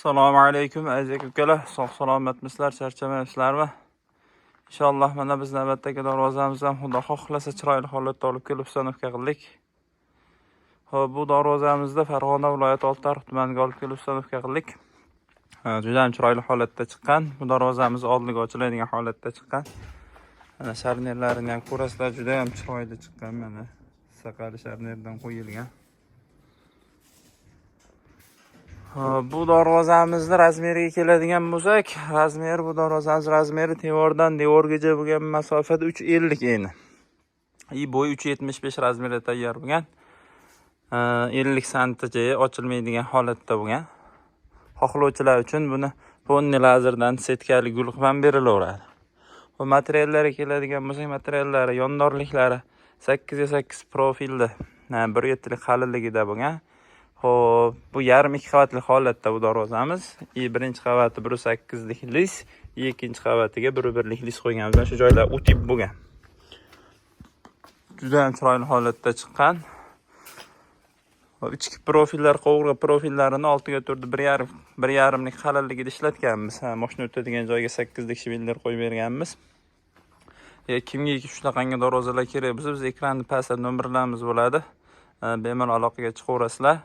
Assalomu alaykum aziz ukalar, sog' salomatmisizlar, charchamaysizlarmi? Inshaalloh mana biz navbatdagi darvozamizni ham Xudo xohlasa chiroyli holatda olib kelib ustanovka qildik. Xo'p, bu darvozamizda Farg'ona viloyati Oltiariq tumaniga olib kelib ustanovka qildik. Juda ham chiroyli holatda chiqqan. Bu darvozamiz oldiga ochiladigan holatda chiqqan. Mana sharnirlarini ham ko'rasizlar, juda ham chiroyli chiqqan. Mana saqali sharnirdan qo'yilgan. Bu darvozamizni razmeriga keladigan bo'lsak, bu darvozamiz razmeri devordan devorgacha bo'lgan masofada 3.50 eni. Bo'yi 3.75 razmerda tayyor bo'lgan. 50 santgacha ochilmaydigan holatda bo'lgan. Xohlovchilar uchun buni ponni lazerdan setkali gul ham berilaveradi. Bu materiallariga keladigan bo'lsak, materiallari yondorliklari 8x8 profilda, 1.7 qalinligida bo'lgan. Xo'p, bu yarim 2 qavatli holatda bu darvozamiz. Birinchi qavati 1.8 lik lis, ikkinchi qavatiga 1.1 lik lis qo'yganmiz. Mana shu joylar o'tib bo'lgan. Juda ham chiroyli holatda chiqqan. Ichki profillar, qovurg'a profillarini oltiga turdi 1.5 lik qalinligida ishlatganmiz. Mashina o'tadigan joyga 8 lik shvillar qo'yib berganmiz. Kimga shunaqangi darvozalar kerak bo'lsa, biz ekranni pastda nomerlarimiz bo'ladi. Bemalol aloqaga chiqaverasizlar.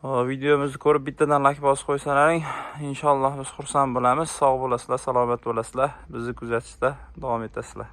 Videomizni ko'rib bittadan like bosib qo'ysalaring, inshaalloh biz xursand bo'lamiz. Sog' bo'lasizlar, salomat bo'lasizlar. Bizni kuzatishda davom etasizlar.